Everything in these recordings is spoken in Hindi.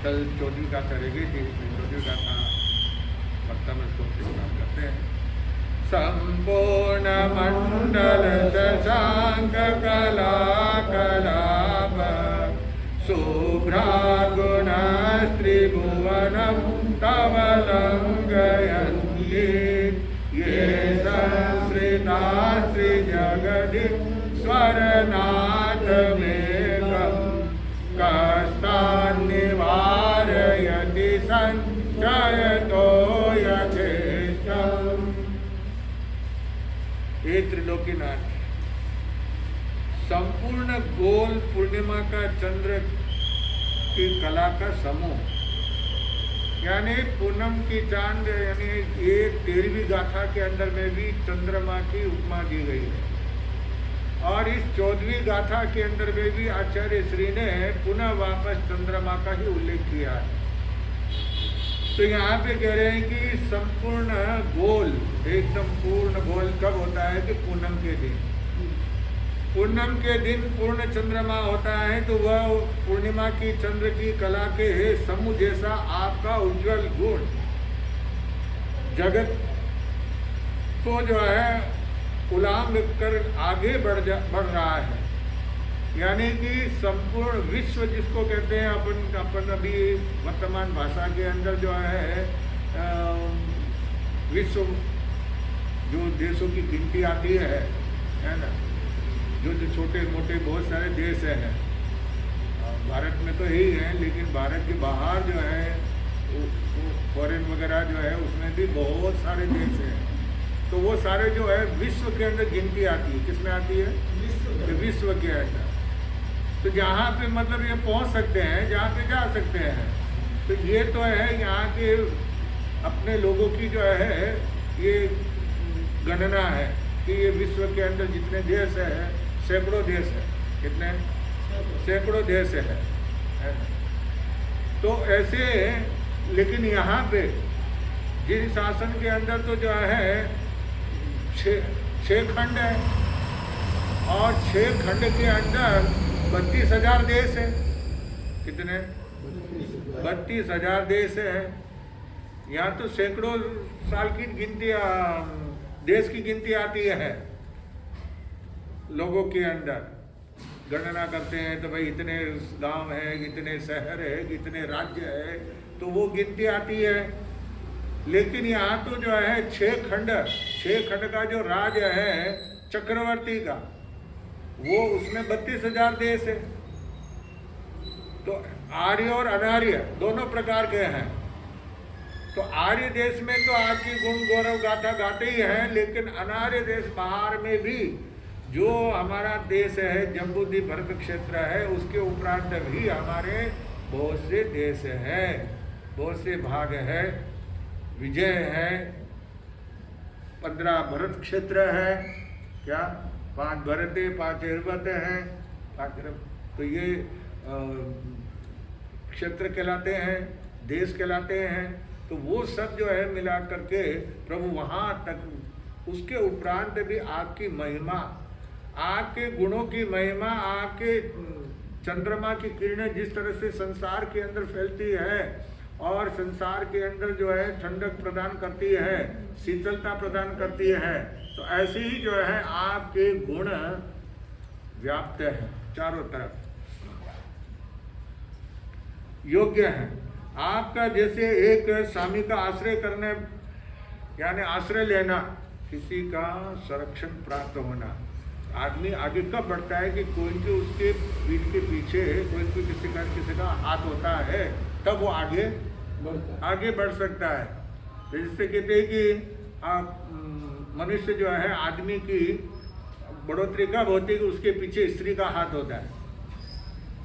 कल 14वीं गाथा रह गई थी, 14वीं गाथा वर्तमान श्लोक से स्टार्ट करते हैं। संपूर्ण मंडल शशांक कला कलाप शुभ्रागुण त्रिभुवनम तव लंघयन्ति ये संस्कृतास्त्रि जगदि स्वरनाथ मेघम् कष्टान्निवारयति संचयतो यथेष्टम्। हे त्रिलोकीनाथ, संपूर्ण गोल पूर्णिमा का चंद्र की कला का समूह, यानी पूनम की चांद, यानी ये 13वीं गाथा के अंदर में भी चंद्रमा की उपमा दी गई है, और इस 14वीं गाथा के अंदर में भी आचार्य श्री ने पुनः वापस चंद्रमा का ही उल्लेख किया है। तो यहाँ पे कह रहे हैं कि संपूर्ण गोल, एकदम पूर्ण गोल कब होता है कि पूनम के दिन। पूनम के दिन पूर्ण चंद्रमा होता है, तो वह पूर्णिमा की चंद्र की कला के समूह जैसा आपका उज्जवल गुण जगत को जो है उलाम कर आगे बढ़ रहा है। यानी कि संपूर्ण विश्व जिसको कहते हैं, अपन अभी वर्तमान भाषा के अंदर जो है विश्व जो देशों की गिनती आती है ना, जो छोटे मोटे बहुत सारे देश हैं, भारत में तो यही है, लेकिन भारत के बाहर जो है फॉरेन वगैरह जो है उसमें भी बहुत सारे देश हैं। तो वो सारे जो है विश्व के अंदर गिनती आती है। किसमें आती है? विश्व के अंदर। तो जहाँ पे मतलब ये पहुँच सकते हैं, जहाँ पे जा सकते हैं, तो ये तो है यहाँ के अपने लोगों की जो है ये गणना है कि ये विश्व के अंदर जितने देश है, सैकड़ों देश है। कितने? सैकड़ों देश है। तो ऐसे, लेकिन यहाँ पे जिन शासन के अंदर तो जो है 6 खंड है, और 6 खंड के अंदर 32,000 देश है। कितने? 32,000 देश है। यहाँ तो सैकड़ों साल की गिनती, देश की गिनती आती है। लोगों के अंदर गणना करते हैं तो भाई इतने गांव है, इतने शहर है, इतने राज्य है, तो वो गिनती आती है। लेकिन यहाँ तो जो है 6 खंड का जो राज्य है चक्रवर्ती का, वो उसमें 32,000 देश है। तो आर्य और अनार्य दोनों प्रकार के हैं। तो आर्य देश में तो आपकी गुण गौरव गाथा गाते ही हैं, लेकिन अनार्य देश बाहर में भी जो हमारा देश है, जम्बूद्वीप भरत क्षेत्र है, उसके उपरांत भी हमारे बहुत से देश हैं, बहुत से भाग है। विजय है, 15 भरत क्षेत्र है, क्या 5 भरत है, 5 हिरवत हैं, 5, तो ये क्षेत्र कहलाते हैं, देश कहलाते हैं। तो वो सब जो है मिला करके प्रभु वहाँ तक, उसके उपरांत भी आपकी महिमा, आपके गुणों की महिमा, आपके चंद्रमा की किरणें जिस तरह से संसार के अंदर फैलती है और संसार के अंदर जो है ठंडक प्रदान करती है, शीतलता प्रदान करती है, तो ऐसे ही जो है आपके गुण व्याप्त हैं चारों तरफ, योग्य हैं। आपका जैसे एक स्वामी का आश्रय करने, यानी आश्रय लेना, किसी का संरक्षण प्राप्त होना। आदमी आगे कब बढ़ता है कि कोई के उसके पीठ के पीछे कोई किसी का हाथ होता है, तब वो आगे बढ़ सकता है। जिससे कहते हैं कि मनुष्य जो है, आदमी की बढ़ोतरी कब होती है कि उसके पीछे स्त्री का हाथ होता है,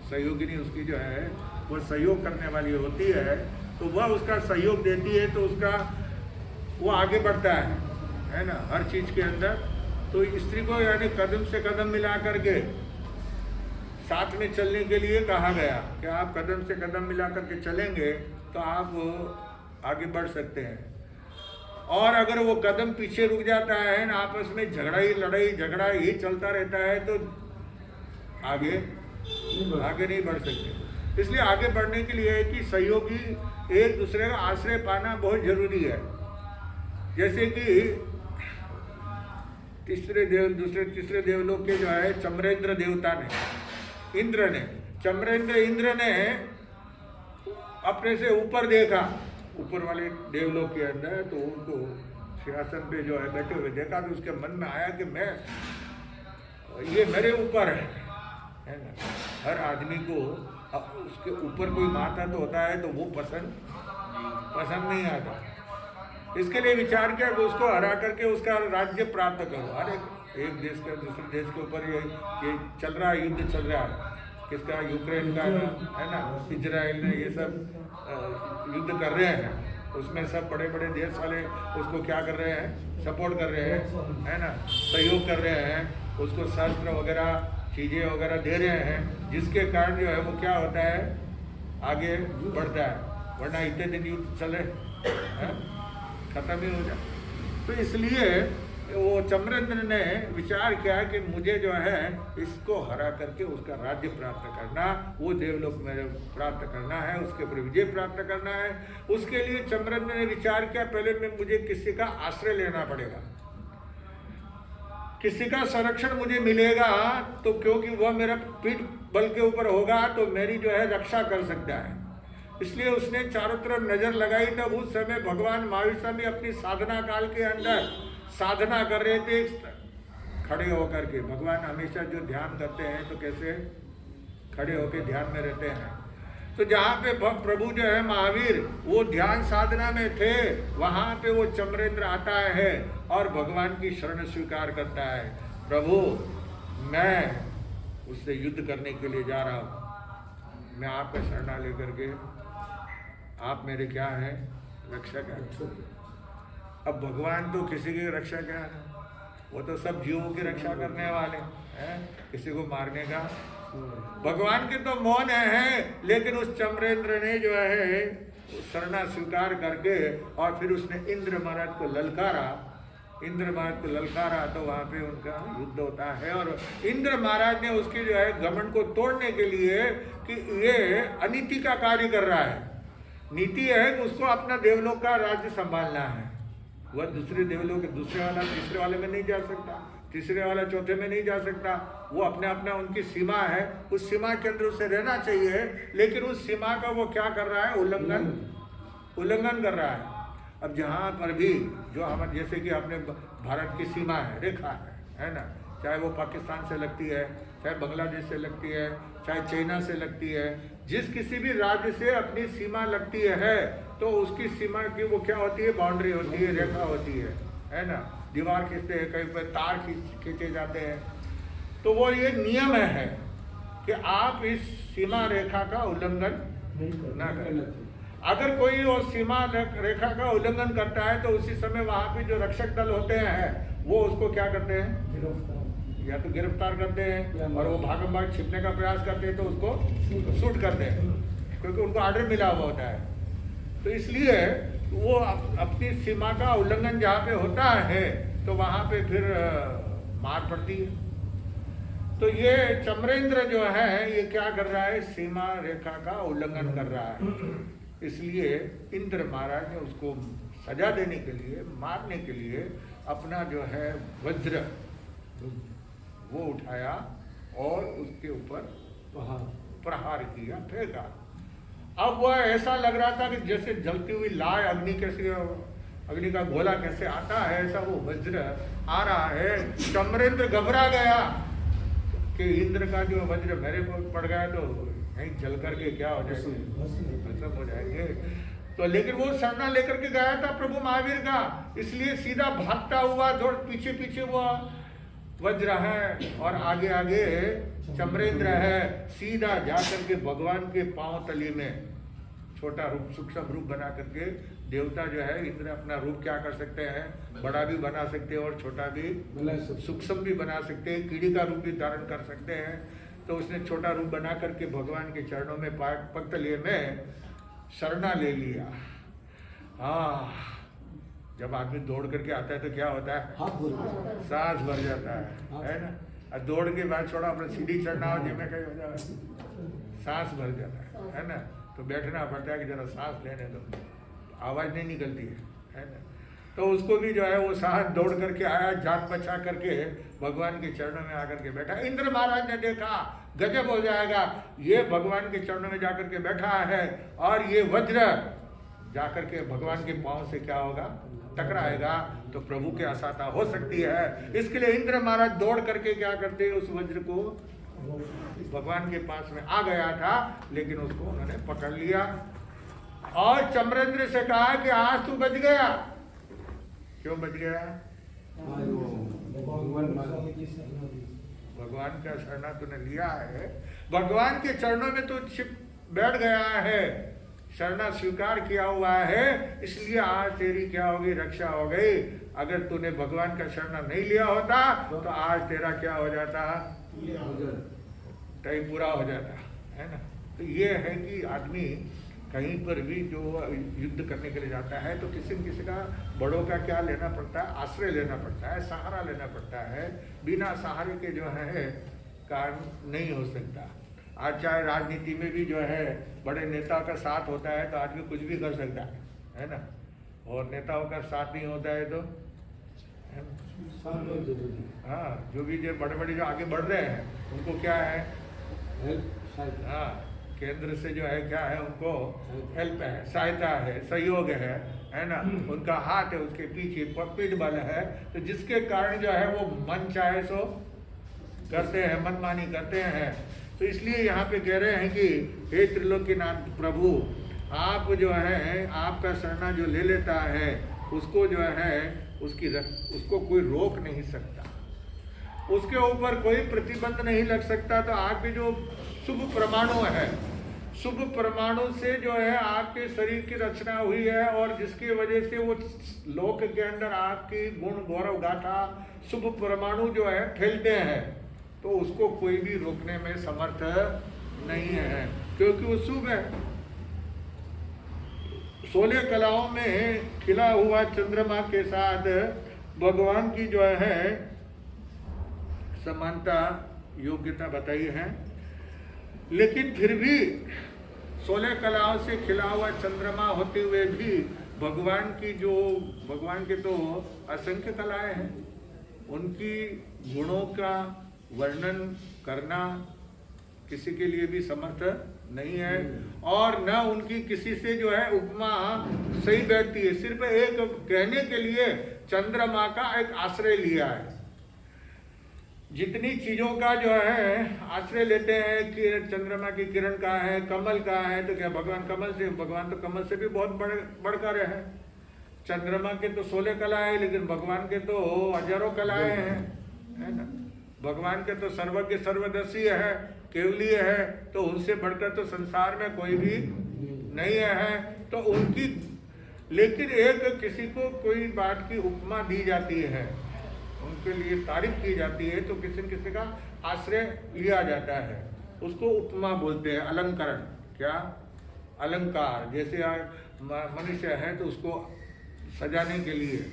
सहयोगिनी उसकी जो है वो सहयोग करने वाली होती है, तो वह उसका सहयोग देती है, तो उसका वो आगे बढ़ता है ना, हर चीज़ के अंदर। तो स्त्री को यानी कदम से कदम मिला करके साथ में चलने के लिए कहा गया कि आप कदम से कदम मिला करके चलेंगे तो आप आगे बढ़ सकते हैं। और अगर वो कदम पीछे रुक जाता है ना, आपस में झगड़ा ही चलता रहता है, तो आगे नहीं बढ़ सकते। इसलिए आगे बढ़ने के लिए है कि सहयोगी एक दूसरे का आश्रय पाना बहुत जरूरी है। जैसे कि तीसरे देवलोक के जो है चमरेंद्र देवता ने, इंद्र ने अपने से ऊपर देखा, ऊपर वाले देवलोक के अंदर, तो उनको सिंहासन पे जो है बैठे हुए देखा, तो उसके मन में आया कि मैं ये मेरे ऊपर है ना। हर आदमी को उसके ऊपर कोई माता तो होता है, तो वो पसंद नहीं आता। इसके लिए विचार किया कि उसको हरा करके उसका राज्य प्राप्त करो। अरे एक देश का दूसरे देश के ऊपर ये चल रहा है, युद्ध चल रहा है, किसका, यूक्रेन का है ना, इजराइल ने ये सब युद्ध कर रहे हैं, उसमें सब बड़े बड़े देश वाले उसको क्या कर रहे हैं, सपोर्ट कर रहे हैं, है ना, सहयोग कर रहे हैं, उसको शस्त्र वगैरह चीज़ें वगैरह दे रहे हैं, जिसके कारण जो है वो क्या होता है, आगे बढ़ता है। वरना इतने दिन युद्ध चले खत्म ही हो जाए। तो इसलिए वो चमरेंद्र ने विचार किया कि मुझे जो है इसको हरा करके उसका राज्य प्राप्त करना, वो देवलोक में प्राप्त करना है, उसके ऊपर विजय प्राप्त करना है। उसके लिए चमरेंद्र ने विचार किया, पहले में मुझे किसी का आश्रय लेना पड़ेगा, किसी का संरक्षण मुझे मिलेगा, तो क्योंकि वह मेरा पीठ बल के ऊपर होगा तो मेरी जो है रक्षा कर सकता है। इसलिए उसने चारों तरफ नजर लगाई। तब उस समय भगवान महावीर स्वामी अपनी साधना काल के अंदर साधना कर रहे थे, खड़े होकर के। भगवान हमेशा जो ध्यान करते हैं तो कैसे खड़े होकर ध्यान में रहते हैं। तो जहाँ पे प्रभु जो है महावीर वो ध्यान साधना में थे, वहाँ पे वो चमरेंद्र आता है और भगवान की शरण स्वीकार करता है। प्रभु मैं उससे युद्ध करने के लिए जा रहा हूँ, मैं आपका शरणा लेकर के, आप मेरे क्या हैं, रक्षक हैं। अब भगवान तो किसी की रक्षा क्या है, वो तो सब जीवों की रक्षा करने वाले हैं, किसी को मारने का भगवान के तो मौन है। लेकिन उस चमरेंद्र ने जो है शरणा स्वीकार करके और फिर उसने इंद्र महाराज को ललकारा, तो वहाँ पे उनका युद्ध होता है। और इंद्र महाराज ने उसके जो है घमंड को तोड़ने के लिए कि ये अनीति का कार्य कर रहा है, नीति है कि उसको अपना देवलोक का राज्य संभालना है। वह दूसरे देवलोक, दूसरे वाला तीसरे वाले में नहीं जा सकता, तीसरे वाला चौथे में नहीं जा सकता। वो अपना उनकी सीमा है, उस सीमा के अंदर उसे रहना चाहिए। लेकिन उस सीमा का वो क्या कर रहा है, उल्लंघन कर रहा है। अब जहाँ पर भी जो हमारे जैसे कि अपने भारत की सीमा है, रेखा है ना, चाहे वो पाकिस्तान से लगती है, चाहे बांग्लादेश से लगती है, चाहे चाइना से लगती है, जिस किसी भी राज्य से अपनी सीमा लगती है तो उसकी सीमा की वो क्या होती है, बाउंड्री होती है, रेखा होती है ना। दीवार खींचते हैं, कहीं पर तार खींचे जाते हैं। तो वो ये नियम है कि आप इस सीमा रेखा का उल्लंघन ना करें। अगर कोई वो सीमा रेखा का उल्लंघन करता है तो उसी समय वहाँ पे जो रक्षक दल होते हैं वो उसको क्या करते हैं, या तो गिरफ्तार करते हैं, और वो भागम भाग छिपने का प्रयास करते हैं तो उसको शूट करते हैं, क्योंकि उनको ऑर्डर मिला हुआ होता है। तो इसलिए वो अपनी सीमा का उल्लंघन जहाँ पे होता है तो वहाँ पे फिर मार पड़ती है। तो ये चमरेंद्र जो है ये क्या कर रहा है, सीमा रेखा का उल्लंघन कर रहा है। इसलिए इंद्र महाराज ने उसको सजा देने के लिए, मारने के लिए अपना जो है वज्र वो उठाया और उसके ऊपर प्रहार किया, फेंका। अब वह ऐसा लग रहा था कि जैसे जलती हुई लाय अग्नि कैसे, अग्नि का गोला कैसे आता है, ऐसा वो वज्र आ रहा है। चमरेंद्र घबरा गया कि इंद्र का जो वज्र मेरे को पड़ गया तो कहीं जल करके क्या हो जाएगा, खत्म हो जाएंगे। तो लेकिन वो शरणा लेकर के गया था प्रभु महावीर का, इसलिए सीधा भागता हुआ दौड़, पीछे पीछे वो वज्र है और आगे आगे चमरेंद्र है। सीधा जाकर के भगवान के पांव तली में छोटा रूप, सूक्ष्म रूप बना करके, देवता जो है इंद्र अपना रूप क्या कर सकते हैं, बड़ा भी बना सकते हैं और छोटा भी, सूक्ष्म भी बना सकते हैं, कीड़ी का रूप भी धारण कर सकते हैं। तो उसने छोटा रूप बना करके भगवान के चरणों में पगतलिए में शरणा ले लिया। हाँ, जब आदमी दौड़ करके आता है तो क्या होता है, सांस भर जाता है ना। और दौड़ के बाद थोड़ा अपना सीढ़ी चढ़ना हो जिसमें कहीं हो जाए सांस भर जाता है ना, तो बैठना पड़ता है कि जरा सांस लेने दो, आवाज़ नहीं निकलती है ना। तो उसको भी जो है वो साहस दौड़ करके आया, जान बचा करके भगवान के चरणों में आकर के बैठा। इंद्र महाराज ने देखा गजब हो जाएगा, ये भगवान के चरणों में जाकर के बैठा है और ये वज्र जाकर के भगवान के पांव से क्या होगा, टकराएगा तो प्रभु की असाता हो सकती है। इसके लिए इंद्र महाराज दौड़ करके क्या करते, उस वज्र को भगवान के पास में आ गया था, लेकिन उसको उन्होंने पकड़ लिया और चमरेंद्र से कहा कि आज तू बच गया। क्यों बच गया? भगवान का शरणा तूने लिया है, भगवान के चरणों में तो छिप बैठ गया है, शरणा स्वीकार किया हुआ है, इसलिए आज तेरी क्या होगी, रक्षा हो गई। अगर तूने भगवान का शरणा नहीं लिया होता तो आज तेरा क्या हो जाता, टाइम पूरा हो जाता है ना। तो ये है कि आदमी कहीं पर भी जो युद्ध करने के लिए जाता है तो किसी न किसी का, बड़ों का क्या लेना पड़ता है, आश्रय लेना पड़ता है, सहारा लेना पड़ता है। बिना सहारे के जो है काम नहीं हो सकता। आज चाहे राजनीति में भी जो है बड़े नेता का साथ होता है तो आदमी कुछ भी कर सकता है ना, और नेताओं का साथ नहीं होता है तो हाँ, जो भी जो बड़े बड़े जो आगे बढ़ रहे हैं उनको क्या है, हाँ, केंद्र से जो है क्या है, उनको हेल्प है, सहायता है, सहयोग है ना, उनका हाथ है, उसके पीछे पीठ बल है, तो जिसके कारण जो है वो मन चाहे सो करते हैं, मनमानी करते हैं। तो इसलिए यहाँ पे कह रहे हैं कि हे त्रिलोकीनाथ प्रभु, आप जो है आपका शरणा जो ले लेता है उसको जो है उसको कोई रोक नहीं सकता, उसके ऊपर कोई प्रतिबंध नहीं लग सकता। तो आपके जो शुभ परमाणु है, शुभ परमाणु से जो है आपके शरीर की रचना हुई है और जिसकी वजह से वो लोक के अंदर आपकी गुण गौरव गाथा शुभ परमाणु जो है फैलते हैं, तो उसको कोई भी रोकने में समर्थ नहीं है, क्योंकि वो शुभ है। 16 कलाओं में खिला हुआ चंद्रमा के साथ भगवान की जो है समानता योग्यता बताई है, लेकिन फिर भी 16 कलाओं से खिला हुआ चंद्रमा होते हुए भी भगवान के तो असंख्य कलाएं हैं, उनकी गुणों का वर्णन करना किसी के लिए भी समर्थ नहीं है, और न उनकी किसी से जो है उपमा सही बैठती है। सिर्फ एक कहने के लिए चंद्रमा का एक आश्रय लिया है। जितनी चीजों का जो है आश्रय लेते हैं कि चंद्रमा की किरण का है, कमल का है, तो क्या भगवान कमल से, भगवान तो कमल से भी बहुत बढ़कर है। चंद्रमा के तो 16 कलाएं, लेकिन भगवान के तो हजारों कलाएं हैं, है ना। भगवान के तो सर्वज्ञ सर्वदर्शी है, केवलीय है, तो उनसे बढ़कर तो संसार में कोई भी नहीं है। तो उनकी, लेकिन एक किसी को कोई बात की उपमा दी जाती है, उनके लिए तारीफ की जाती है, तो किसी न किसी का आश्रय लिया जाता है, उसको उपमा बोलते हैं। अलंकरण, क्या अलंकार, जैसे मनुष्य है तो उसको सजाने के लिए,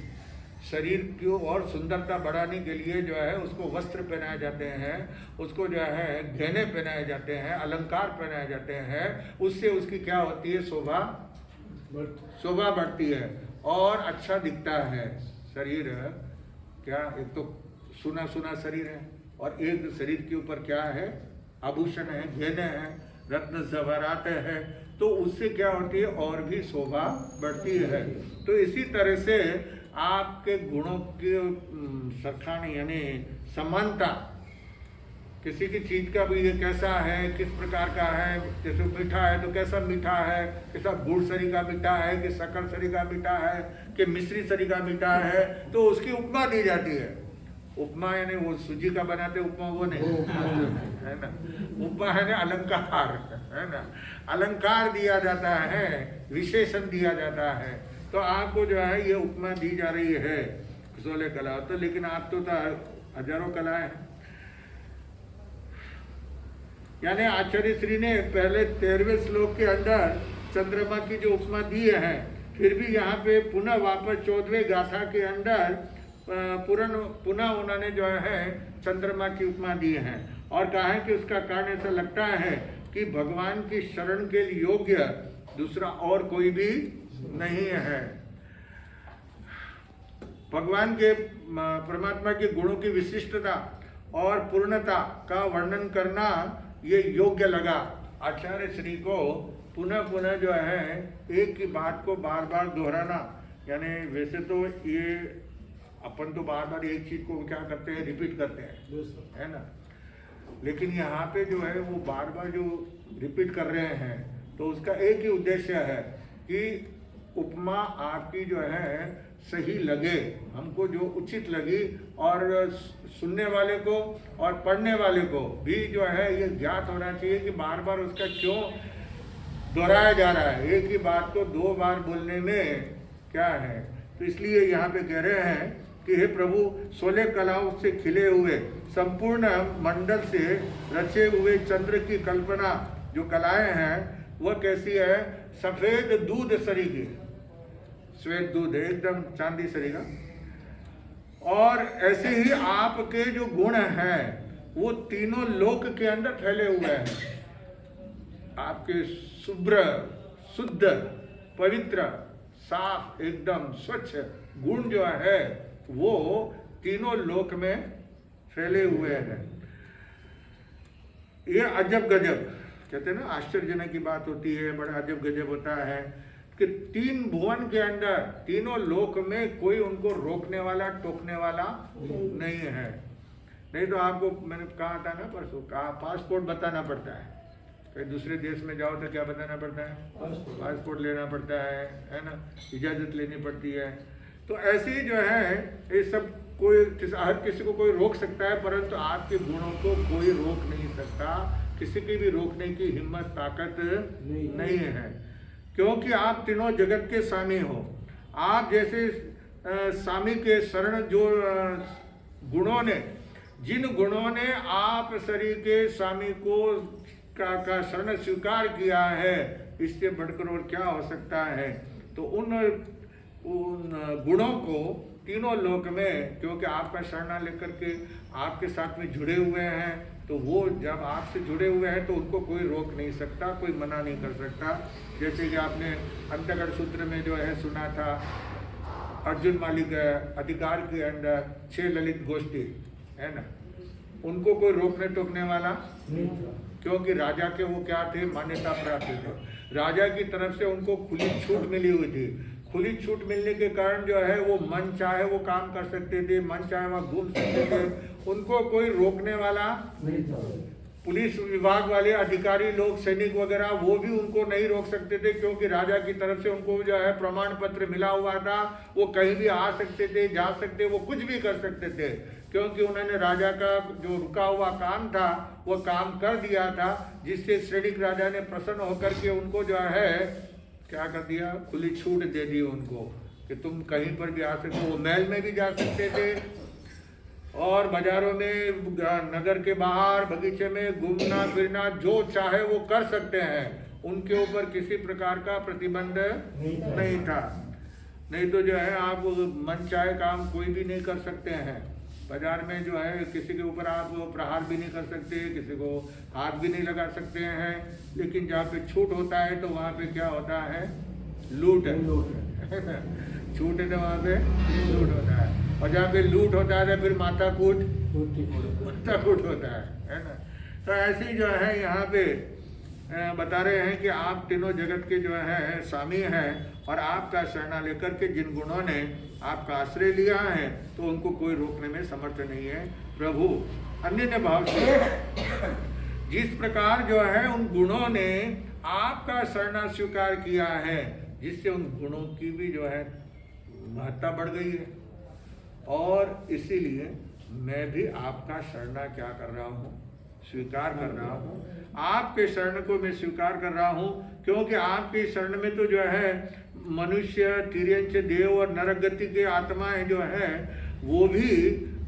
शरीर की और सुंदरता बढ़ाने के लिए जो है उसको वस्त्र पहनाए जाते हैं, उसको जो है गहने पहनाए जाते हैं, अलंकार पहनाए जाते हैं, उससे उसकी क्या होती है, शोभा बढ़ती है और अच्छा दिखता है शरीर। क्या, एक तो सुना सुना शरीर है और एक शरीर के ऊपर क्या है, आभूषण है, गहने हैं, रत्न जवाहरात है, तो उससे क्या होती है, और भी शोभा बढ़ती है। तो इसी तरह से आपके गुणों की सरखानी यानी समानता, किसी की चीज का भी ये कैसा है, किस प्रकार का है, जैसे मीठा है तो कैसा मीठा है, कैसा गुड़ सरी का मीठा है, कि शक्कर सरी का मीठा है, कि मिश्री सरी का मीठा है, तो उसकी उपमा दी जाती है। उपमा यानी वो सूजी का बनाते उपमा, वो नहीं है ना, उपमा है ना अलंकार, है ना, अलंकार दिया जाता है, विशेषण दिया जाता है। तो आपको जो है ये उपमा दी जा रही है 16 कला, तो लेकिन आप तो हजारों कलाएं हैं। यानी आचार्य श्री ने पहले 13वें श्लोक के अंदर चंद्रमा की जो उपमा दी है, फिर भी यहाँ पे पुनः वापस 14वें गाथा के अंदर पुनः उन्होंने जो है चंद्रमा की उपमा दी है और कहा है कि उसका कारण ऐसा लगता है कि भगवान की शरण के लिए योग्य दूसरा और कोई भी नहीं है। भगवान के परमात्मा के गुणों की विशिष्टता और पूर्णता का वर्णन करना ये योग्य लगा आचार्य श्री को। पुनः पुनः जो है एक ही बात को बार बार दोहराना, यानी वैसे तो ये अपन तो बार बार एक चीज को क्या करते हैं, रिपीट करते हैं, है ना, लेकिन यहाँ पे जो है वो बार बार जो रिपीट कर रहे हैं तो उसका एक ही उद्देश्य है कि उपमा आपकी जो है सही लगे, हमको जो उचित लगी और सुनने वाले को और पढ़ने वाले को भी जो है ये ज्ञात होना चाहिए कि बार बार उसका क्यों दोहराया जा रहा है। एक ही बात को दो बार बोलने में क्या है। तो इसलिए यहाँ पे कह रहे हैं कि हे प्रभु, 16 कलाओं से खिले हुए संपूर्ण मंडल से रचे हुए चंद्र की कल्पना जो कलाएं हैं वह कैसी है, सफेद दूध सरीगी, श्वेत दूध एकदम चांदी सरीगा। और ऐसे ही आपके जो गुण हैं वो तीनों लोक के अंदर फैले हुए हैं। आपके शुभ्र, शुद्ध, पवित्र, साफ, एकदम स्वच्छ गुण जो है वो तीनों लोक में फैले हुए हैं। ये अजब गजब कहते हैं ना, आश्चर्यजनक की बात होती है, बड़ा अजब गजब होता है कि तीन भुवन के अंदर तीनों लोक में कोई उनको रोकने वाला टोकने वाला नहीं है। नहीं तो आपको मैंने कहा था ना परसों, कहा पासपोर्ट बताना पड़ता है, कहीं दूसरे देश में जाओ तो क्या बताना पड़ता है, पासपोर्ट लेना पड़ता है ना, इजाजत लेनी पड़ती है। तो ऐसे ही जो है ये सब कोई हर किसी को कोई रोक सकता है, परंतु आपके गुणों को कोई रोक नहीं सकता, किसी की भी रोकने की हिम्मत ताकत नहीं है, क्योंकि आप तीनों जगत के स्वामी हो। आप जैसे स्वामी के शरण जो गुणों ने, जिन गुणों ने आप शरीर के स्वामी को का शरण स्वीकार किया है, इससे बढ़कर और क्या हो सकता है। तो उन गुणों को तीनों लोक में, क्योंकि आपका शरण लेकर के आपके साथ में जुड़े हुए हैं, तो वो जब आपसे जुड़े हुए हैं तो उनको कोई रोक नहीं सकता, कोई मना नहीं कर सकता। जैसे कि आपने अंतःकरण सूत्र में जो है सुना था, अर्जुन मालिक अधिकार के अंदर 6 ललित गोष्ठी है ना, उनको कोई रोकने टोकने वाला नहीं था, क्योंकि राजा के वो क्या थे, मान्यता प्राप्त थे, राजा की तरफ से उनको खुली छूट मिली हुई थी। खुली छूट मिलने के कारण जो है वो मन चाहे वो काम कर सकते थे, मन चाहे वहाँ घूम सकते थे, उनको कोई रोकने वाला नहीं था। पुलिस विभाग वाले अधिकारी लोग, सैनिक वगैरह, वो भी उनको नहीं रोक सकते थे, क्योंकि राजा की तरफ से उनको जो है प्रमाण पत्र मिला हुआ था, वो कहीं भी आ सकते थे, जा सकते, वो कुछ भी कर सकते थे, क्योंकि उन्होंने राजा का जो रुका हुआ काम था वो काम कर दिया था, जिससे सैनिक राजा ने प्रसन्न होकर के उनको जो है क्या कर दिया, खुली छूट दे दी उनको कि तुम कहीं पर भी आ सकते हो। वो महल में भी जा सकते थे और बाजारों में, नगर के बाहर, बगीचे में घूमना फिरना जो चाहे वो कर सकते हैं, उनके ऊपर किसी प्रकार का प्रतिबंध नहीं था। नहीं तो जो है आप मन चाहे काम कोई भी नहीं कर सकते हैं। बाजार में जो है किसी के ऊपर आप प्रहार भी नहीं कर सकते, किसी को हाथ भी नहीं लगा सकते हैं, लेकिन जहाँ पे छूट होता है तो वहाँ पे क्या होता है, लूट है ना, छूट है तो वहाँ पे लूट होता है, और जहाँ पे लूट होता है तो फिर माथा कूट होता है ना। तो ऐसे ही जो है यहाँ पे बता रहे हैं कि आप तीनों जगत के जो है स्वामी हैं, और आपका शरणा लेकर के जिन गुणों ने आपका आश्रय लिया है तो उनको कोई रोकने में समर्थ नहीं है। प्रभु अन्य भाव से जिस प्रकार जो है उन गुणों ने आपका शरणा स्वीकार किया है, जिससे उन गुणों की भी जो है महत्ता बढ़ गई है, और इसीलिए मैं भी आपका शरणा क्या कर रहा हूँ, स्वीकार कर रहा हूँ। आपके शरण को मैं स्वीकार कर रहा हूँ, क्योंकि आपके शरण में तो जो है मनुष्य, तिर्यंच, देव और नरक गति के आत्माएं जो है वो भी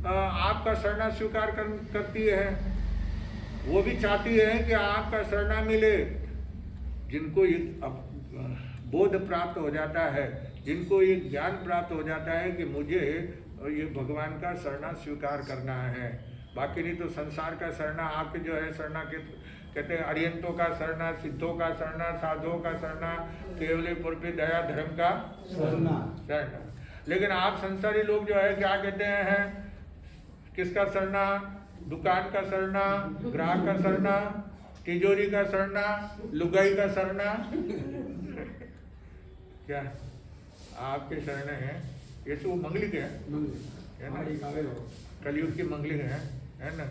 आपका शरणा स्वीकार करती है, वो भी चाहती है कि आपका शरणा मिले। जिनको ये बोध प्राप्त हो जाता है, जिनको ये ज्ञान प्राप्त हो जाता है कि मुझे और ये भगवान का शरणा स्वीकार करना है। बाकी नहीं तो संसार का शरणा आपके जो है शरणा के कहते हैं अरियंतों का शरणा, सिद्धों का शरणा, साधुओं का शरणा, केवल पुरपी दया धर्म का शरणा। लेकिन आप संसारी लोग जो है क्या कहते हैं, किसका शरणा? दुकान का शरणा, ग्राहक का शरणा, तिजोरी का शरणा, लुगाई का शरणा। क्या आपके शरण है? ये सब मंगलिक है ना, कलयुग की मंगलिक है ना।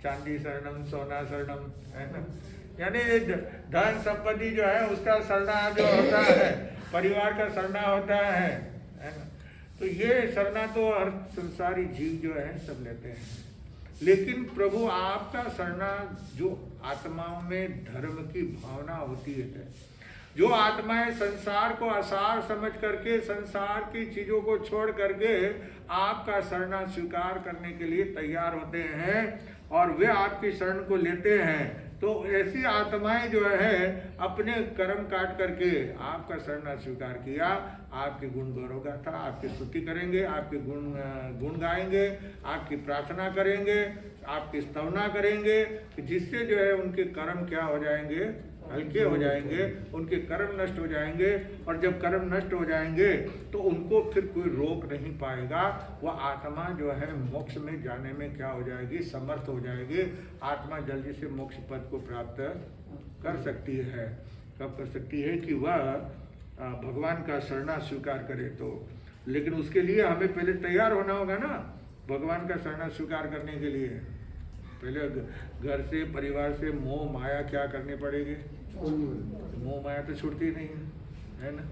चांदी शरणम, सोना शरणम, है ना। यानी धन संपत्ति जो है उसका शरणा जो होता है, परिवार का शरणा होता है ना। तो ये शरणा तो हर संसारी जीव जो है सब लेते हैं। लेकिन प्रभु आपका शरणा जो आत्माओं में धर्म की भावना होती है, जो आत्माएं संसार को आसार समझ करके संसार की चीजों को छोड़ करके आपका शरणा स्वीकार करने के लिए तैयार होते हैं और वे आपकी शरण को लेते हैं, तो ऐसी आत्माएं जो है अपने कर्म काट करके आपका शरणा स्वीकार किया, आपके गुण गौरव गाथा, आपकी स्तुति करेंगे, आपके गुण गाएंगे, आपकी प्रार्थना करेंगे, आपकी स्तवना करेंगे, जिससे जो है उनके कर्म क्या हो जाएंगे, हल्के हो जाएंगे, उनके कर्म नष्ट हो जाएंगे। और जब कर्म नष्ट हो जाएंगे तो उनको फिर कोई रोक नहीं पाएगा। वह आत्मा जो है मोक्ष में जाने में क्या हो जाएगी, समर्थ हो जाएगी। आत्मा जल्दी से मोक्ष पद को प्राप्त कर सकती है। कब कर सकती है? कि वह भगवान का शरणा स्वीकार करे तो। लेकिन उसके लिए हमें पहले तैयार होना होगा ना, भगवान का शरणा स्वीकार करने के लिए। पहले घर से, परिवार से मोह माया क्या करनी पड़ेगी? मोह माया तो छूटती नहीं है ना।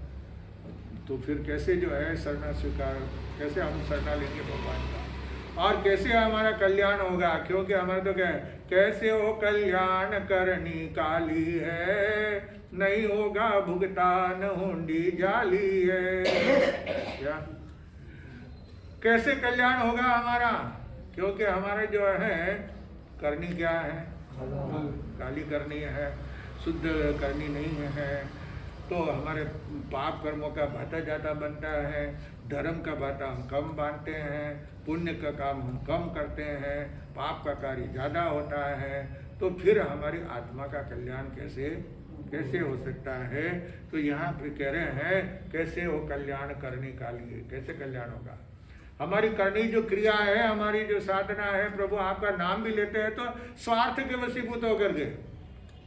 तो फिर कैसे जो है शरणा स्वीकार, कैसे हम शरणा लेंगे भगवान का, और कैसे हमारा कल्याण होगा? क्योंकि हमारा तो क्या है, कैसे हो कल्याण करनी काली है, नहीं होगा भुगतान हुंडी जाली है। क्या कैसे कल्याण होगा हमारा? क्योंकि हमारे जो है करनी क्या है, काली करनी है, शुद्ध करनी नहीं है। तो हमारे पाप कर्मों का भाता ज़्यादा बनता है, धर्म का भाता हम कम बांधते हैं, पुण्य का काम हम कम करते हैं, पाप का कार्य ज़्यादा होता है। तो फिर हमारी आत्मा का कल्याण कैसे हो सकता है? तो यहाँ पे कह रहे हैं कैसे हो कल्याण करनी काली, कैसे कल्याण होगा? हमारी करनी जो क्रिया है, हमारी जो साधना है, प्रभु आपका नाम भी लेते हैं तो स्वार्थ के वशीभूत होकर के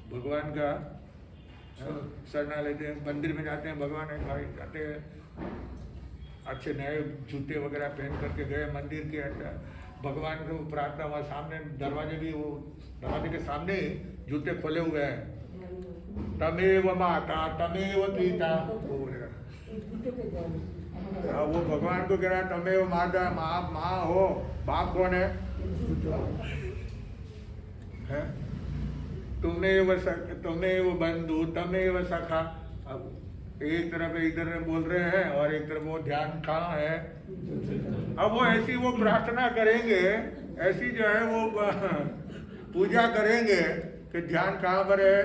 भगवान का शरणा लेते हैं। मंदिर में जाते हैं, भगवान है भाई, जाते हैं अच्छे नए जूते वगैरह पहन करके गए मंदिर के अंदर, भगवान को प्रार्थना, वहाँ सामने दरवाजे भी, वो दरवाजे के सामने ही जूते खोले हुए हैं, तमेव माता तमेव पिता, वो भगवान को कह रहा है तमेव माता, आप माँ हो, बाप कौन है? तुम्हें बंधु तमेव सखा। अब एक तरफ इधर बोल रहे हैं और एक तरफ वो ध्यान कहाँ है? अब वो ऐसी वो प्रार्थना करेंगे, ऐसी जो है वो पूजा करेंगे कि ध्यान कहाँ पर है?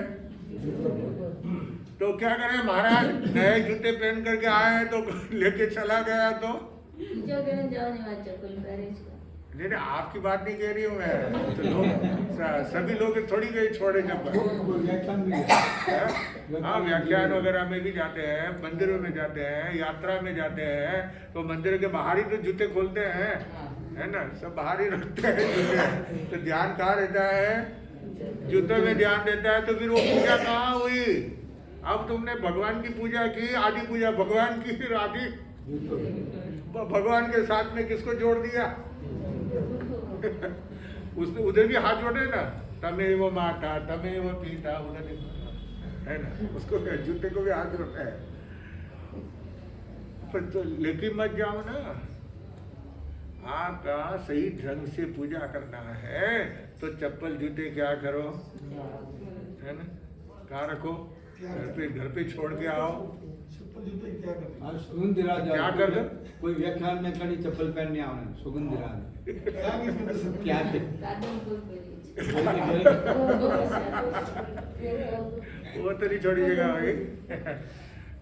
तो क्या करें महाराज, नए जूते पहन करके आए तो लेके चला गया तो नहीं, आपकी बात नहीं कह रही हूँ मैं। तो लोग सभी लोग थोड़ी गए छोड़े चप्पल। हाँ, व्याख्यान वगैरह में भी जाते हैं, मंदिरों में जाते हैं, यात्रा में जाते हैं, तो मंदिर के बाहर ही तो जूते खोलते हैं, है ना, सब बाहर ही रखते हैं जूते। तो ध्यान कहाँ रहता है? जूते में ध्यान देता है। तो फिर वो पूजा कहाँ हुई? अब तुमने भगवान की पूजा की, आदि पूजा भगवान की, फिर आदि भगवान के साथ में किसको जोड़ दिया? उसने उधर भी हाथ जोड़े ना, तमेव माता तमेव पिता, उधर है ना, उसको जूते को भी हाथ जोड़ता है। पर तो लेकिन मत जाओ ना, आपका सही ढंग से पूजा करना है तो चप्पल जूते क्या करो, है ना, कहाँ रखो? घर पे छोड़ के आओ। क्या कर दो? कोई व्याख्यान में खड़ी चप्पल पहनने आओ, सुगंध क्या वो तो नहीं छोड़िएगा भाई।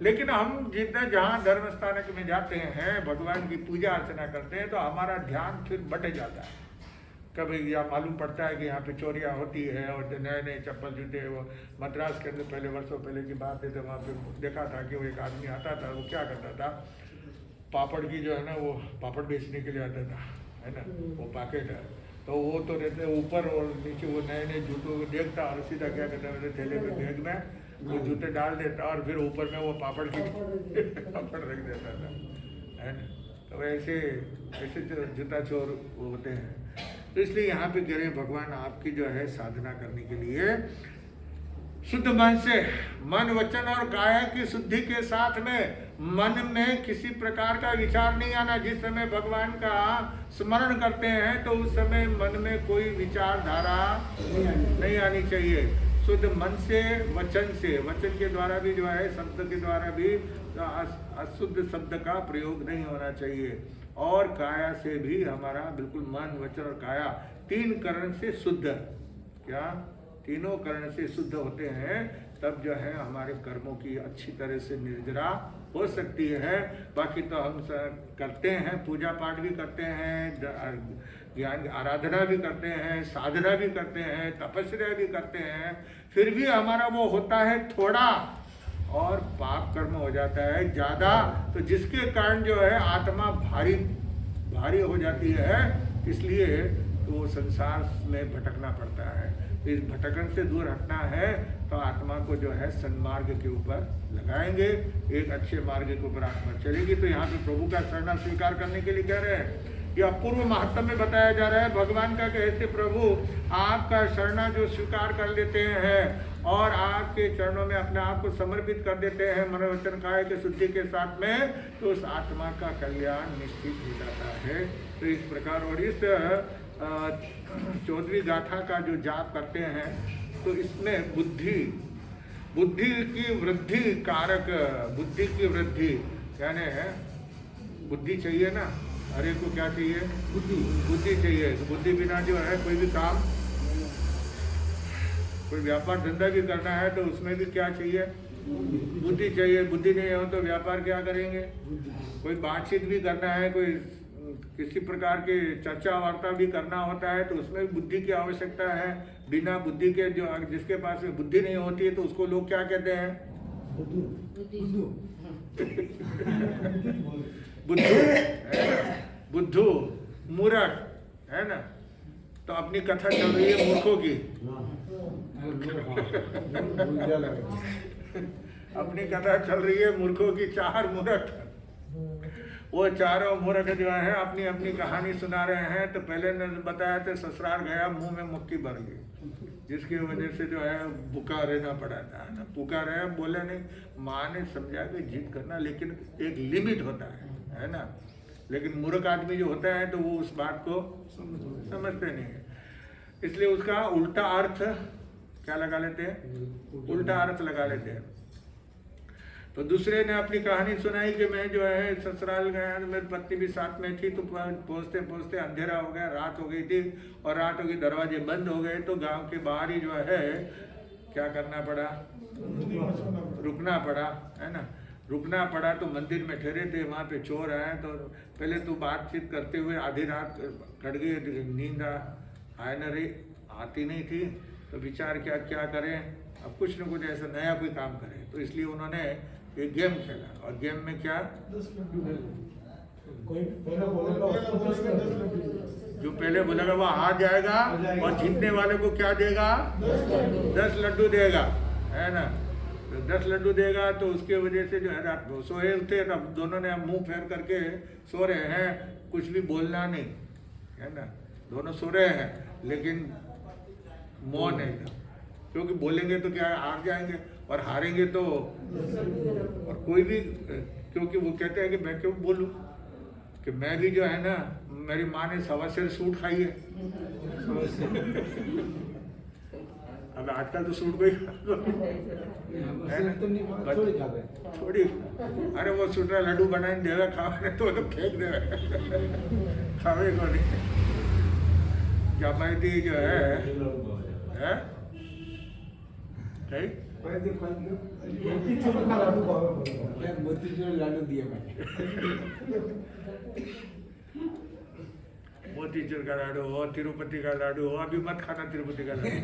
लेकिन हम जितना जहाँ धर्म स्थान में जाते हैं, भगवान की पूजा अर्चना करते हैं, तो हमारा ध्यान फिर बट जाता है। कभी या मालूम पड़ता है कि यहाँ पे चोरियाँ होती है, और नए नए चप्पल जूते, वो मद्रास के अंदर पहले वर्षों पहले की बात है, तो वहाँ पे देखा था कि वो एक आदमी आता था, वो क्या करता था, पापड़ की जो है ना, वो पापड़ बेचने के लिए आता था, है ना, वो पैकेट है, तो वो तो रहते ऊपर और नीचे वो नए नए जूतों को देखता और सीधा क्या करता है, थैले में बैग में वो जूते डाल देता और फिर ऊपर में वो पापड़ की पापड़ रख देता था, है ना। तो ऐसे ऐसे जूता चोर होते हैं। तो इसलिए यहाँ पे कह रहे हैं भगवान आपकी जो है साधना करने के लिए शुद्ध मन से, मन वचन और काया की शुद्धि के साथ में मन में किसी प्रकार का विचार नहीं आना। जिस समय भगवान का स्मरण करते हैं तो उस समय मन में कोई विचारधारा नहीं आनी चाहिए। शुद्ध मन से, वचन से, वचन के द्वारा भी जो है, शब्द के द्वारा भी अशुद्ध शब्द का प्रयोग नहीं होना चाहिए। और काया से भी हमारा बिल्कुल मन वचन और काया तीन करण से शुद्ध, क्या तीनों करण से शुद्ध होते हैं, तब जो है हमारे कर्मों की अच्छी तरह से निर्जरा हो सकती है। बाकी तो हम करते हैं, पूजा पाठ भी करते हैं, ज्ञान आराधना भी करते हैं, साधना भी करते हैं, तपस्या भी करते हैं, फिर भी हमारा वो होता है थोड़ा और पाप कर्म हो जाता है ज़्यादा, तो जिसके कारण जो है आत्मा भारी हो जाती है। इसलिए तो संसार में भटकना पड़ता है। इस भटकन से दूर हटना है तो आत्मा को जो है सन्मार्ग के ऊपर लगाएंगे, एक अच्छे मार्ग के ऊपर आत्मा चलेगी। तो यहाँ पे प्रभु का शरणा स्वीकार करने के लिए कह रहे हैं। यह अपूर्व महात्म में बताया जा रहा है भगवान का, कहते प्रभु आपका शरणा जो स्वीकार कर लेते हैं और आपके चरणों में अपने आप को समर्पित कर देते हैं मनोवचन काया के शुद्धि के साथ में, तो उस आत्मा का कल्याण निश्चित हो जाता है। तो इस प्रकार, और इस 14वीं गाथा का जो जाप करते हैं तो इसमें बुद्धि की वृद्धि कारक, बुद्धि की वृद्धि यानी बुद्धि चाहिए ना, हरे को क्या चाहिए, बुद्धि चाहिए। तो बुद्धि बिना जो है कोई भी काम, कोई व्यापार धंधा भी करना है तो उसमें भी क्या चाहिए, बुद्धि चाहिए। बुद्धि नहीं हो तो व्यापार क्या करेंगे। कोई बातचीत भी करना है, कोई किसी प्रकार के चर्चा वार्ता भी करना होता है तो उसमें भी बुद्धि की आवश्यकता है। बिना बुद्धि के, जो जिसके पास में बुद्धि नहीं होती है तो उसको लोग क्या कहते हैं, बुद्धू, मूर्ख, है ना। तो अपनी कथा चल रही है मूर्खों की, अपनी कथा चल रही है मूर्खों की। 4 मूर्ख, वो चारों मूर्ख जो है अपनी अपनी कहानी सुना रहे हैं। तो पहले ने बताया था ससुराल गया, मुंह में मक्खी भर गई, जिसकी वजह से जो है भूखा रहना पड़ा था ना। भूखा रहे, बोले नहीं, माँ ने समझा कि जिद करना, लेकिन एक लिमिट होता है ना। लेकिन मूर्ख आदमी जो होता है तो वो उस बात को समझते नहीं है, इसलिए उसका उल्टा अर्थ क्या लगा लेते हैं, उल्टा अर्थ लगा लेते हैं। तो दूसरे ने अपनी कहानी सुनाई कि मैं जो है ससुराल गया, मेरी पत्नी भी साथ में थी, तो पहुँचते पहुँचते अंधेरा हो गया, रात हो गई थी, और रात हो गई, दरवाजे बंद हो गए। तो गांव के बाहर ही जो है क्या करना पड़ा, रुकना पड़ा, है ना। रुकना पड़ा तो मंदिर में ठहरे थे, वहाँ पे चोर आए। तो पहले तो बातचीत करते हुए आधी रात कट गई, नींद आए न रही, आती नहीं थी। तो विचार किया क्या करें, अब कुछ न कुछ ऐसा नया कोई काम करें। तो इसलिए उन्होंने एक गेम खेला, और गेम में क्या, जो पहले बोलेगा वो हार जाएगा, और जीतने वाले को क्या देगा, 10 लड्डू देगा, है ना। तो 10 लड्डू देगा। तो उसके वजह से जो है रात को सोए थे, तब दोनों ने मुंह फेर करके सो रहे हैं, कुछ भी बोलना नहीं, है ना। दोनों सो रहे हैं लेकिन मौन है, क्योंकि बोलेंगे तो क्या हार जाएंगे, और हारेंगे तो, और कोई भी, क्योंकि वो कहते हैं कि मैं क्यों बोलूं, कि मैं भी जो है ना, मेरी माँ ने 1.25 सेर सूट खाई है। अब आजकल तो सूट कोई थोड़ी, अरे वो सूट लड्डू बनाए देवे खावे तो फेंक देवे, खावे को नहीं। जमायती जो है मोतीचूर लाडू दिए मैंने। मोतीचूर का लाडू हो, तिरुपति का लाडू हो, अभी मत खाना तिरुपति का लाडू,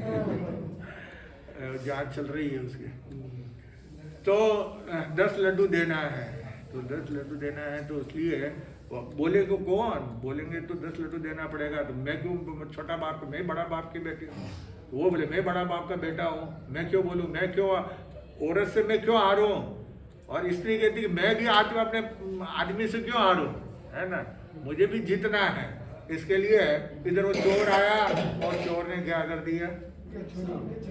जांच चल रही है उसकी। तो 10 लड्डू देना है, तो 10 लड्डू देना है, तो इसलिए बोले को कौन बोलेंगे तो 10 लड्डू देना पड़ेगा। तो मैं क्यों छोटा बाप, मैं बड़ा बाप की बेटी हूँ, तो वो बोले मैं बड़ा बाप का बेटा हूँ, मैं क्यों बोलूँ, मैं क्यों औरत से मैं क्यों हारूं। और स्त्री कहती कि मैं भी आज अपने आदमी से क्यों हारूं, है ना, मुझे भी जीतना है। इसके लिए इधर वो चोर आया और चोर ने क्या कर दिया,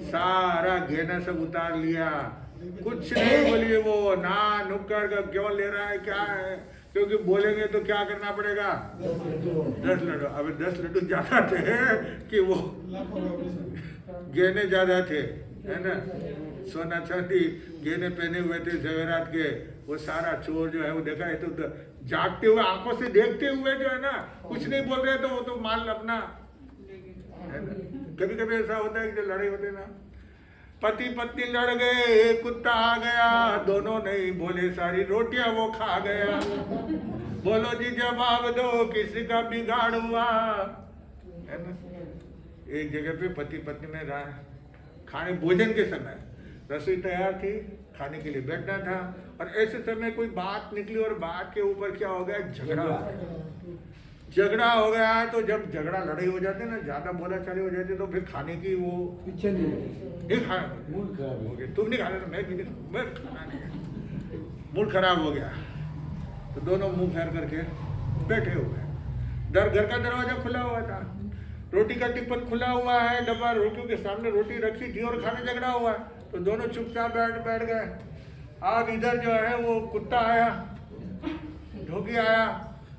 सारा गहना सब उतार लिया, कुछ नहीं बोलिए, वो ना नुक्कड़ का क्यों ले रहा है, क्या है, क्योंकि बोलेंगे तो क्या करना पड़ेगा, 10 लड्डू। अब 10 लड्डू ज्यादा थे कि वो गहने ज्यादा थे, है ना, सोना चांदी गहने पहने हुए थे जेवरात के। वो सारा चोर जो है वो देखा है तो जागते हुए आंखों से देखते हुए जो है ना कुछ नहीं बोल रहे, तो वो तो माल अपना, है ना। कभी कभी ऐसा होता है कि जो लड़ाई होते ना, पति पत्नी लड़ गए, एक कुत्ता आ गया, दोनों नहीं बोले, सारी रोटियां वो खा गया। बोलो जी जवाब दो, किसी का बिगाड़ हुआ, है ना। एक जगह पे पति पत्नी में खाने भोजन के समय रसोई तैयार थी, खाने के लिए बैठना था, और ऐसे समय कोई बात निकली और बात के ऊपर क्या हो गया, झगड़ा हो गया। तो जब झगड़ा लड़ाई हो जाती है ना, ज्यादा बोला चाली हो जाती है, तो फिर खाने की वो पीछे नहीं खाना, तुम नहीं खाना तो मैं भी नहीं, मैं खाना नहीं, मूड खराब हो गया। तो दोनों मुंह फेर करके बैठे हुए, घर का दरवाजा खुला हुआ था, रोटी का टिफिन खुला हुआ है, डब्बा रोटियों के सामने रोटी रखी थी और खाने झगड़ा हुआ है। तो दोनों चुपचाप बैठ गए। अब इधर जो है वो कुत्ता आया, ढोगी आया,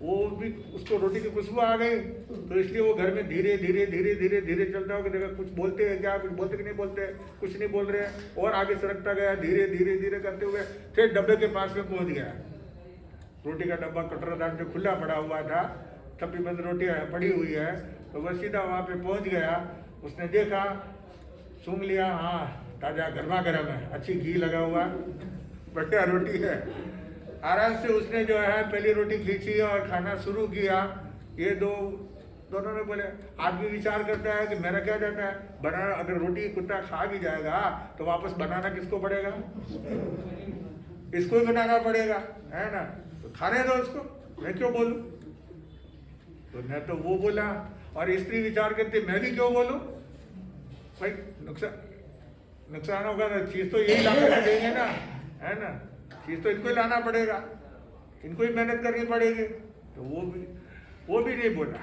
वो भी उसको रोटी की खुशबू आ गई, तो इसलिए वो घर में धीरे धीरे चलता होगा, देखा कुछ बोलते हैं क्या, कुछ बोलते कि नहीं बोलते, कुछ नहीं बोल रहे, और आगे सरकता गया, धीरे करते हुए फिर डब्बे के पास में पहुंच गया। रोटी का डब्बा कटोरादान जो खुला पड़ा हुआ था, थप्पी बंद रोटी पड़ी हुई है, तो वह सीधा वहाँ पे पहुंच गया। उसने देखा, सूंघ लिया, हाँ ताजा गर्मा गर्म है, अच्छी घी लगा हुआ बढ़िया रोटी है। आराम से उसने जो है पहली रोटी खींची और खाना शुरू किया। ये दोनों ने बोले, आदमी विचार करता है कि मेरा क्या जाता है, बनाना, अगर रोटी कुत्ता खा भी जाएगा तो वापस बनाना किसको पड़ेगा, इसको ही बनाना पड़ेगा, है ना, तो खाने दो उसको, मैं क्यों बोलूं। तो न तो वो बोला, और स्त्री विचार करती मैं भी क्यों बोलूं, भाई नुकसान होगा ना, चीज तो यही लाकर देंगे ना, है ना, चीज तो इनको ही लाना पड़ेगा, इनको ही मेहनत करनी पड़ेगी। तो वो भी नहीं बोला।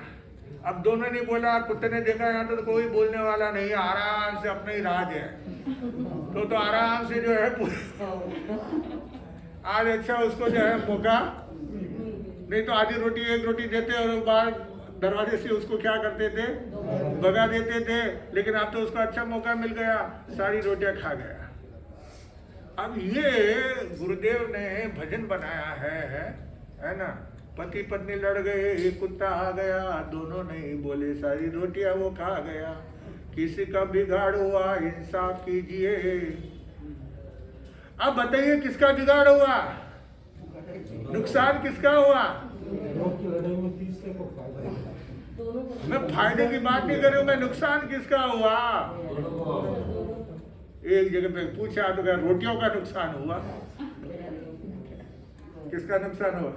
अब दोनों नहीं बोला, कुत्ते ने देखा यहाँ तो कोई बोलने वाला नहीं है, आराम से अपना ही राज है, तो आराम से जो है आज अच्छा उसको जो है मौका, नहीं तो आधी रोटी एक रोटी देते और बाहर दरवाजे से उसको क्या करते थे, भगा देते थे, लेकिन अब तो उसको अच्छा मौका मिल गया, सारी रोटियां खा गया। अब ये गुरुदेव ने भजन बनाया है ना, पति पत्नी लड़ गए, एक कुत्ता आ गया, दोनों नहीं बोले, सारी रोटियां वो खा गया, किसी का बिगाड़ हुआ, इंसाफ कीजिए। अब बताइए किसका बिगाड़ हुआ, नुकसान किसका हुआ। मैं फायदे की बात नहीं कर रहा हूं, मैं नुकसान किसका हुआ। एक जगह पे पूछा तो क्या रोटियों का नुकसान हुआ, किसका नुकसान हुआ,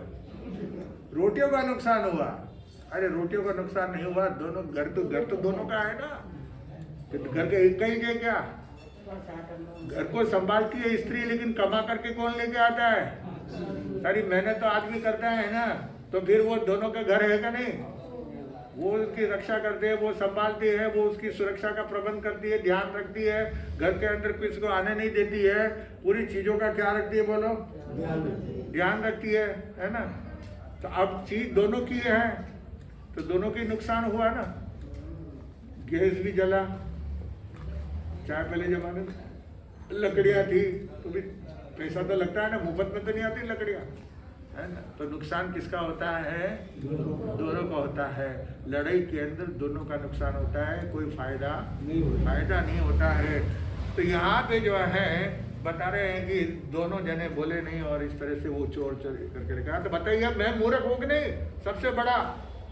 रोटियों का नुकसान हुआ। अरे रोटियों का नुकसान नहीं हुआ, दोनों घर तो दोनों का है ना, तो घर के एक का ही है क्या, घर को संभालती है स्त्री, लेकिन कमा करके कौन लेके आता है, सारी मेहनत तो आदमी करता है ना, तो फिर वो दोनों का घर है का नहीं, वो उसकी रक्षा करते हैं, वो संभालती है, वो उसकी सुरक्षा का प्रबंध करती है, ध्यान रखती है, घर के अंदर किसी को आने नहीं देती है, पूरी चीजों का क्या रखती है, बोलो ध्यान रखती है ना। तो अब चीज दोनों की है, तो दोनों की नुकसान हुआ ना। गैस भी जला, चाहे पहले जमाने में लकड़ियां थी, तो भी पैसा तो लगता है ना, मुफ्त में तो नहीं आती लकड़ियां, है ना। तो नुकसान किसका होता है, दोनों का होता है। लड़ाई के अंदर दोनों का नुकसान होता है, कोई फायदा नहीं होता है। तो यहाँ पे जो है बता रहे हैं कि दोनों जने बोले नहीं और इस तरह से वो चोर चोर करके कहा। तो बताइए मैं मूर्ख हूँ कि नहीं, सबसे बड़ा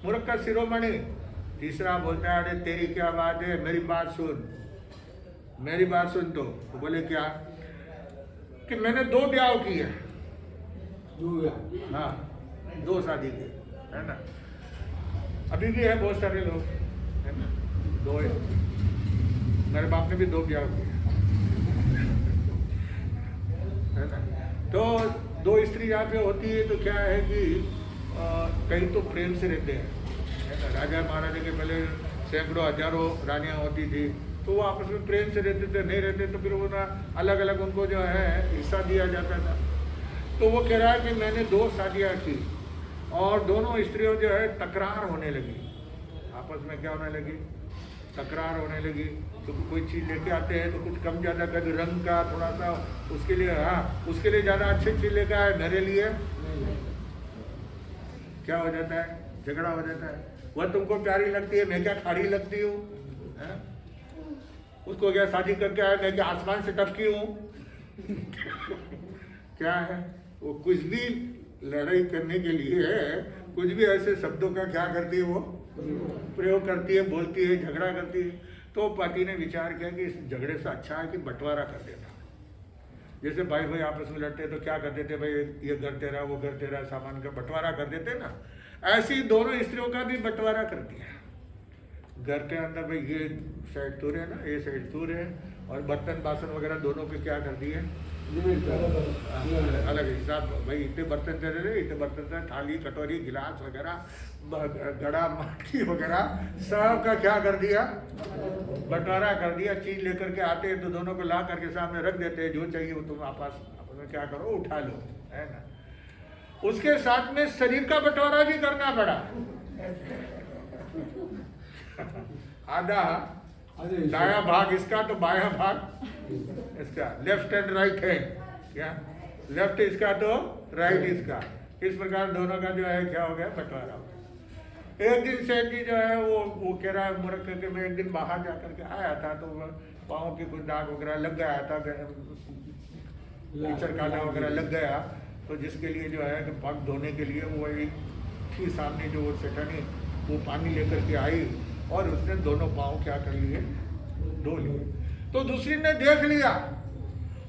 मूर्ख का शिरोमणि। तीसरा बोलता है अरे तेरी क्या बात है, मेरी बात सुन, मेरी बात सुन। तो बोले क्या कि मैंने 2 ब्याह किए। हाँ 2 शादी की है ना, अभी भी है बहुत सारे लोग है ना, 2 मेरे बाप ने भी 2 ब्याह किए है ना। तो 2 स्त्री यहाँ पे होती है तो क्या है कि कहीं तो प्रेम से रहते हैं है ना। राजा महाराजा के पहले सैकड़ों हजारों रानियाँ होती थी, तो वो आपस में प्रेम से रहते थे, नहीं रहते तो फिर वो ना अलग अलग उनको जो है हिस्सा दिया जाता था। तो वो कह रहा है कि मैंने 2 शादियाँ की और दोनों स्त्रियों जो है तकरार होने लगी, आपस में क्या होने लगी, तकरार होने लगी। तो कोई चीज़ लेके आते हैं तो कुछ कम ज़्यादा कभी रंग का थोड़ा सा उसके लिए, हाँ उसके लिए ज़्यादा अच्छी चीज़ लेकर आए, मेरे लिए क्या हो जाता है, झगड़ा हो जाता है। वह तुमको प्यारी लगती है, मैं क्या खाड़ी लगती हूँ, उसको क्या शादी करके आया, मैं क्या आसमान से टपकी हूँ क्या है वो कुछ भी लड़ाई करने के लिए कुछ भी ऐसे शब्दों का क्या करती है वो प्रयोग करती है, बोलती है, झगड़ा करती है। तो पति ने विचार किया कि इस झगड़े से अच्छा है कि बंटवारा कर देना। जैसे भाई भाई आपस में लड़ते तो क्या कर देते, भाई ये घर तेरा वो घर तेरा, सामान का बंटवारा कर देते ना, ऐसी दोनों स्त्रियों का भी बंटवारा कर दिया। घर के अंदर भाई ये साइड तूर है ना, ये साइड तूर है, और बर्तन बासन वगैरह दोनों के क्या कर दिए अलग हिसाब। भाई इतने बर्तन दे रहे, इतने बर्तन दे, थाली कटोरी गिलास वगैरह घड़ा माटी वगैरह सब का क्या कर दिया, बंटवारा कर दिया। चीज लेकर के आते हैं तो दोनों को ला करके सामने रख देते हैं, जो चाहिए वो तुम आपस में क्या करो उठा लो है ना। उसके साथ में शरीर का बंटवारा भी करना पड़ा। आधा दाया भाग इसका तो बाया भाग इसका, लेफ्ट एंड राइट हैंड, क्या लेफ्ट इसका तो राइट इसका, इस प्रकार दोनों का जो है क्या हो गया, बंटवारा हो गया। एक दिन सेठ जी जो है वो कह रहा है मूर्ख करके, मैं एक दिन बाहर जा करके आया था तो पाँव की कुछ दाग वगैरह लग गया था, कीचड़ काला वगैरह लग गया, तो जिसके लिए जो है कि पग धोने के लिए वो एक थी सामने जो वो सेठानी, वो पानी लेकर के आई और उसने दोनों पाँव क्या कर लिए, धो लिए। तो दूसरी ने देख लिया,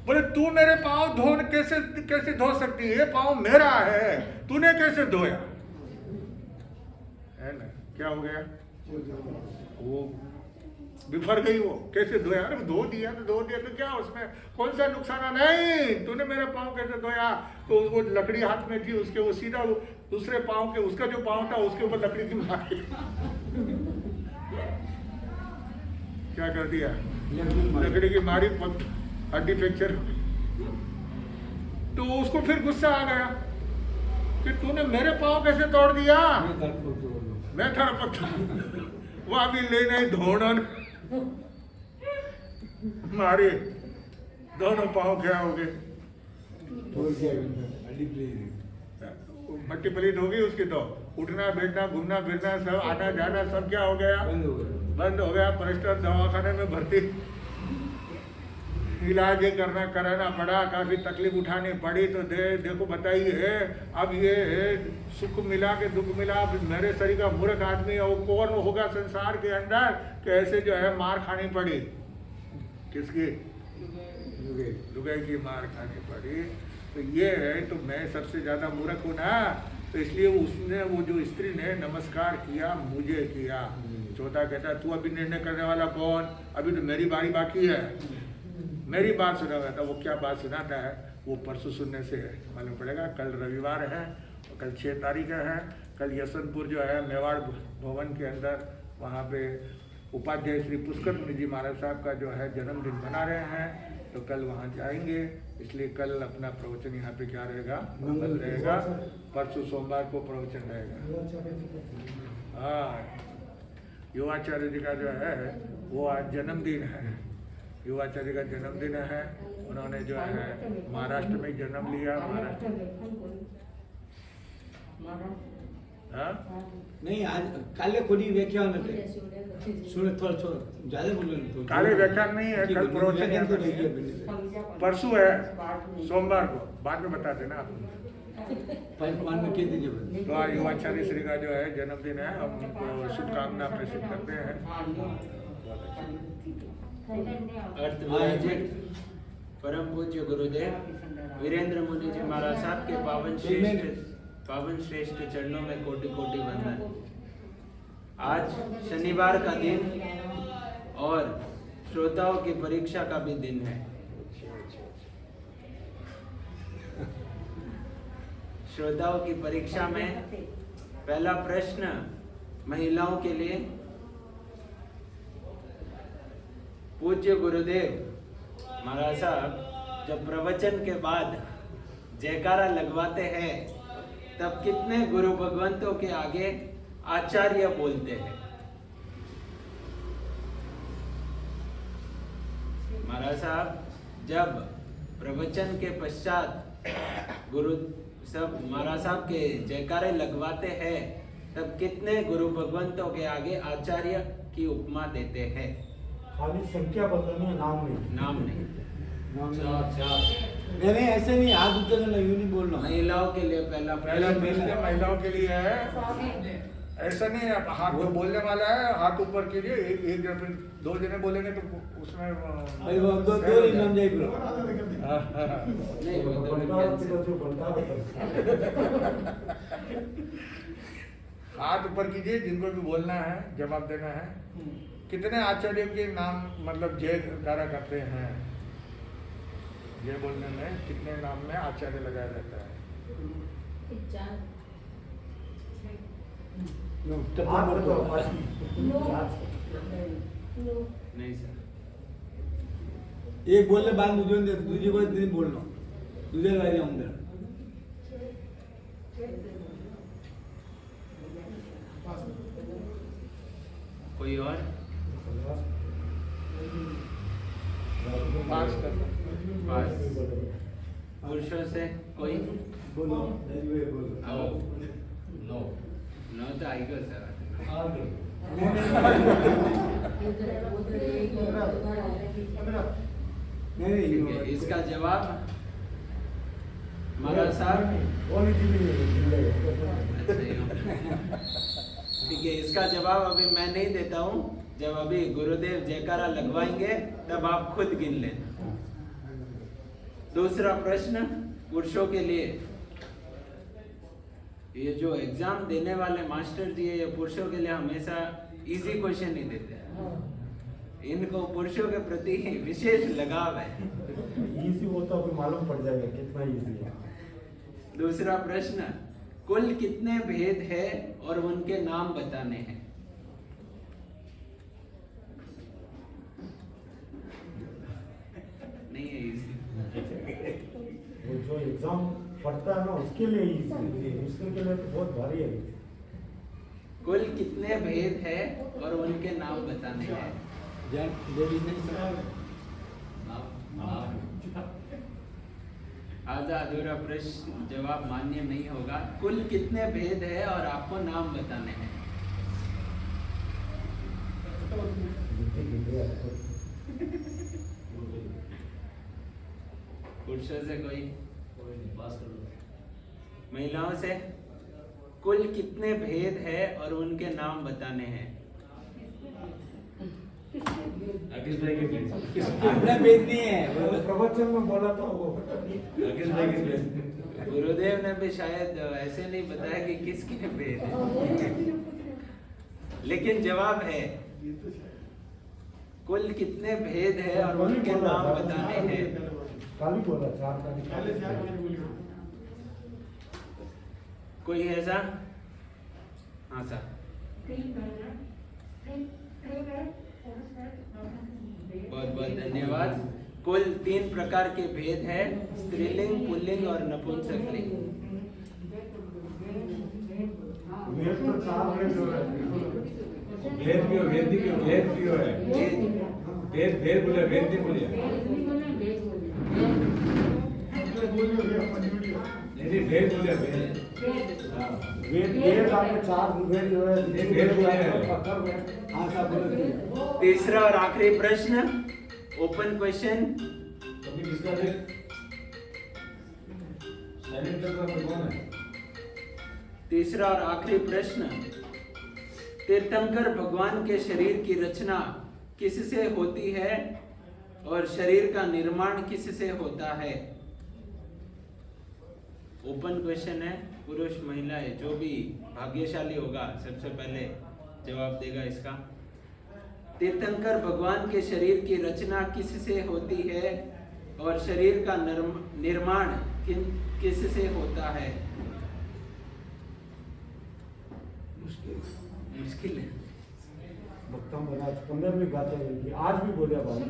बोले तू मेरे पाँव धो कैसे धो सकती है, ये पाँव मेरा है, तूने कैसे धोया है ना। क्या हो गया, वो बिफर गई, वो कैसे धोया, अरे धो दिया तो क्या उसमें कौन सा नुकसान, नहीं तूने मेरे पाँव कैसे धोया। तो वो लकड़ी हाथ में थी उसके, वो सीधा दूसरे पाँव के, उसका जो पाँव था उसके ऊपर लकड़ी की मारी क्या कर दिया, लकड़ी की मारी, हड्डी फ्रैक्चर। तो उसको फिर गुस्सा आ गया कि तूने मेरे पाँव कैसे तोड़ दिया, मैं था वो अभी ले नहीं धोना मारे, दोनों पाँव क्या हो गए, मट्टी पलीत हो गई उसकी, तो उठना बैठना घूमना फिरना सब आना जाना सब क्या हो गया, बंद हो गया। परिस्टर दवाखाने में भर्ती, इलाज कराना पड़ा, काफी तकलीफ उठानी पड़ी। तो देखो बताइए, अब ये सुख मिला के दुख मिला, अब मेरे शरीर का मूर्ख आदमी और कौन होगा संसार के अंदर कि ऐसे जो है मार खानी पड़ी, किसकी, लुगाई की मार खानी पड़ी। तो ये है, तो मैं सबसे ज्यादा मूर्ख हूँ ना, तो इसलिए उसने, वो जो स्त्री ने नमस्कार किया, मुझे किया। चौथा कहता तू अभी निर्णय करने वाला कौन, अभी तो मेरी बारी बाकी है, मेरी बात सुना हुआ था। वो क्या बात सुनाता है वो परसों सुनने से मालूम पड़ेगा। कल रविवार है और कल 6 तारीख है। कल यशवंतपुर जो है मेवाड़ भवन के अंदर, वहाँ पे उपाध्याय श्री पुष्कर मुनि जी महाराज साहब का जो है जन्मदिन मना रहे हैं, तो कल वहाँ जाएंगे। इसलिए कल अपना प्रवचन यहाँ पे क्या रहेगा, मंगल रहेगा। परसों सोमवार को प्रवचन रहेगा। हाँ, युवाचार्य जी का जो है वो आज जन्मदिन है। युवाचार्य का जन्मदिन है। उन्होंने जो है महाराष्ट्र में जन्म लिया। हाँ? नहीं आज काले कोनी व्याख्यान है सुने थोड़ा थोड़ा ज्यादा बोलो ना तो काले व्याख्यान नहीं है, कल प्रवचन व्याख्यान तो नहीं नहीं है। किया परसों है, सोमवार को, बाद में बता देना आप। पंचमान में कह दीजिए तो आज युवाचार्य श्री का जो है जन्मदिन है, हम उनको शुभकामना प्रेषित करते हैं। अर्थ विराजित परम पूज्य गुरुदेव वीरेंद्र मुनि जी महाराज साहब के पावन श्रेष्ठ चरणों में कोटि कोटि वंदन। आज शनिवार का दिन और श्रोताओं की परीक्षा का भी दिन है। श्रोताओं की परीक्षा में पहला प्रश्न महिलाओं के लिए। पूज्य गुरुदेव महाराज साहब जब प्रवचन के बाद जयकारा लगवाते हैं तब कितने गुरु भगवंतों के आगे आचार्य बोलते हैं? महाराज साहब जब प्रवचन के पश्चात गुरु सब महाराज साहब के जयकारे लगवाते हैं तब कितने गुरु भगवंतों के आगे आचार्य की उपमा देते हैं? खाली संख्या बतानी है, नाम नहीं। नाम नहीं। नहीं ऐसे नहीं हाथ ऊंचा करना यूं नहीं बोलना महिलाओं के लिए पहला पहला प्रश्न महिलाओं के लिए है। ऐसा नहीं है, हाथ जो बोलने वाला है हाथ ऊपर कीजिए, एक जन फिर दो जने बोलेंगे तो उसमें भाई वो दो दो ही नाम जाए बोलो नहीं वो तो हाथ ऊपर कीजिए जिनको भी बोलना है, जवाब देना है। कितने आचार्यों के नाम मतलब जयकारा करते हैं? जय बोलने में कितने नाम में आचार्य लगाया जाता है? नहीं सर। एक बोलने बाद दूसरी को नहीं बोलना दूसरे वाले अंदर कोई और? पास कर दो। पास। पुरुषों से कोई? बोलो आओ। नो तो आएगा सर। नहीं इसका जवाब महाराज साहब ठीक है, इसका जवाब अभी मैं नहीं देता हूँ। जब अभी गुरुदेव जयकारा लगवाएंगे तब आप खुद गिन लेना। दूसरा प्रश्न पुरुषों के लिए। ये जो एग्जाम देने वाले मास्टर जी है ये पुरुषों के लिए हमेशा इजी क्वेश्चन ही देते हैं। इनको पुरुषों के प्रति विशेष लगाव है। इजी वो तो अभी मालूम पड़ जाएगा कितना इजी है। दूसरा प्रश्न, कुल कितने भेद है और उनके नाम बताने हैं? नहीं है इजी। वो जो एग्जाम पढ़ता है ना उसके लिए इजी, दूसरे के लिए तो बहुत भारी है। कुल कितने भेद है और उनके नाम बताने हैं? आधा अधूरा प्रश्न जवाब मान्य नहीं होगा। कुल कितने भेद है और आपको नाम बताने हैं? पुरुषों से कोई? महिलाओं से? कुल कितने भेद है और उनके नाम बताने हैं? अपना भेद नहीं है प्रवचन में बोला था वो। गुरुदेव ने भी शायद ऐसे नहीं बताया कि किसके भेद है, लेकिन जवाब है कुल कितने भेद है और उनके नाम बताने हैं। काली बोला चार कोई ऐसा? हाँ सर। बहुत बहुत धन्यवाद। कुल 3 प्रकार के भेद है, स्त्रीलिंग, पुल्लिंग और नपुंसकलिंग। वेद तो चार वेद हो रहे भेद भी हो, भेद भी हो है। भेद बोले, भेद नहीं बोले। नहीं भेद बोले भेद हाँ वेद आपके 4 वेद जो है नहीं, वेद बोले हैं। पत्थर में हाँ साहब बोलो। तीसरा और आखिरी प्रश्न, ओपन क्वेश्चन। कभी किसका थे सैनिटर का कौन है? तीसरा और आखिरी प्रश्न, तीर्थंकर भगवान के शरीर की रचना किससे होती है और शरीर का निर्माण किससे होता है? ओपन क्वेश्चन है, पुरुष महिला है, जो भी भाग्यशाली होगा सबसे पहले जवाब देगा इसका। तीर्थंकर भगवान के शरीर की रचना किससे होती है और शरीर का निर्माण किससे होता है? मुश्किल है। भक्तम महाराज 15वीं गाते हैं कि आज भी बोले भाई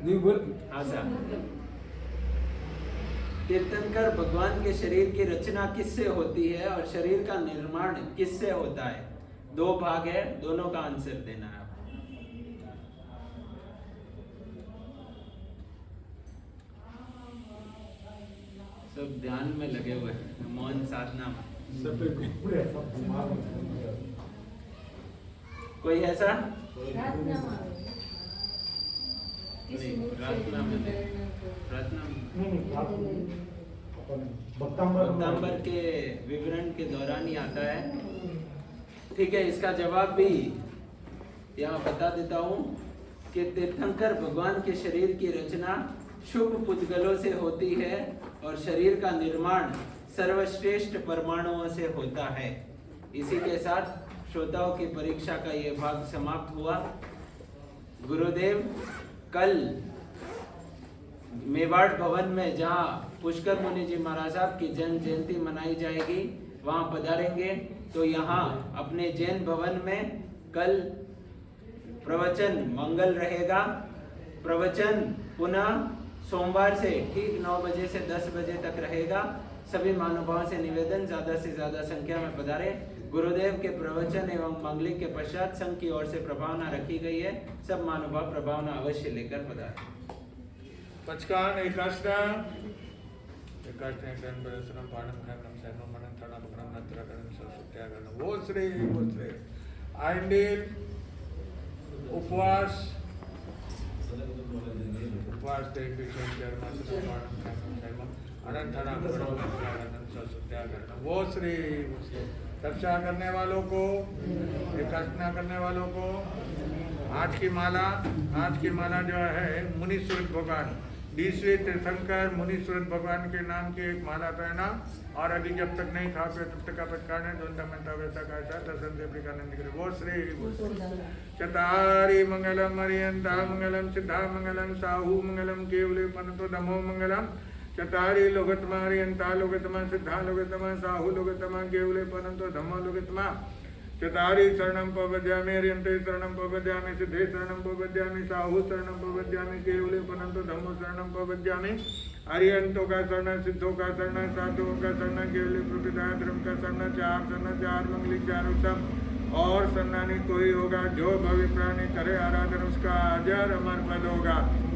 नहीं बोल। हाँ साहब, तीर्थंकर भगवान के शरीर की रचना किससे होती है और शरीर का निर्माण किससे होता है? 2 भाग है, दोनों का आंसर देना है आपको। सब ध्यान में लगे हुए हैं, मौन साधना में। सब पे पूरे सब दिमाग में कोई ऐसा? प्रार्थना प्रार्थना में प्रार्थना नहीं अपन भक्तांबर के विवरण के दौरान ही आता है। ठीक है, इसका जवाब भी यहाँ बता देता हूँ कि तीर्थंकर भगवान के शरीर की रचना शुभ पुद्गलों से होती है और शरीर का निर्माण सर्वश्रेष्ठ परमाणुओं से होता है। इसी के साथ श्रोताओं की परीक्षा का ये भाग समाप्त हुआ। गुरुदेव कल मेवाड़ भवन में जहाँ पुष्कर मुनि जी महाराज साहब की जन्म जयंती मनाई जाएगी वहाँ पधारेंगे, तो यहाँ अपने जैन भवन में कल प्रवचन मंगल रहेगा। प्रवचन पुनः सोमवार से ठीक 9 बजे से 10 बजे तक रहेगा। सभी महानुभावों से निवेदन ज्यादा से ज्यादा संख्या में पधारे। गुरुदेव के प्रवचन एवं मंगलिक के पश्चात संघ की ओर से प्रभावना रखी गई है। सब महानुभाव प्रभावना अवश्य लेकर पधारे। पचकान एकाष्टा बरसनम पाणम खनम सैनो मनन थड़ा बकरम नत्रा करम सत्याग्रह वो श्री आइंडील उपवास देख चर्मासनम पाणम खनम सैनो अनंत थड़ा बकरम नत्रा करम सत्याग्रह वो श्री तपस्या करने वालों को, एकाष्टा करने वालों को आज की माला जो है मुनीश्वर भगवान 20वें तीर्थंकर मुनीश्वर भगवान के नाम की एक माला पहना और अभी जब तक नहीं खा पे तब तक का पटकाने दोनता मनता वैसा कैसा दर्शन से प्रकानंद निकले वो श्री चतारी मंगलम अरियंता मंगलम सिद्धा मंगलम साहू मंगलम केवले पनतो दमो मंगलम चतारी लोगतमा अरियंता लोगतमा सिद्धा लोगतमा साहू लोगतमा केवले पनतो धमो लोगतमा चतारी शरणं प्रपद्यामि अरियन्ते शरणं प्रपद्यामि सिद्धे शरणं प्रपद्यामि साहू शरणं प्रपद्यामि केवले पनन्तो धम्मो शरणं प्रपद्यामि अरियंतों का शरण, सिद्धों का शरण, साधुओं का शरण, केवले प्रपदाय धर्म का शरण, 4 शरण 4 मंगली 4 उत्तम और शरणानी कोई होगा जो भव्य प्राणी करे आराधन उसका अजर अमर पद होगा।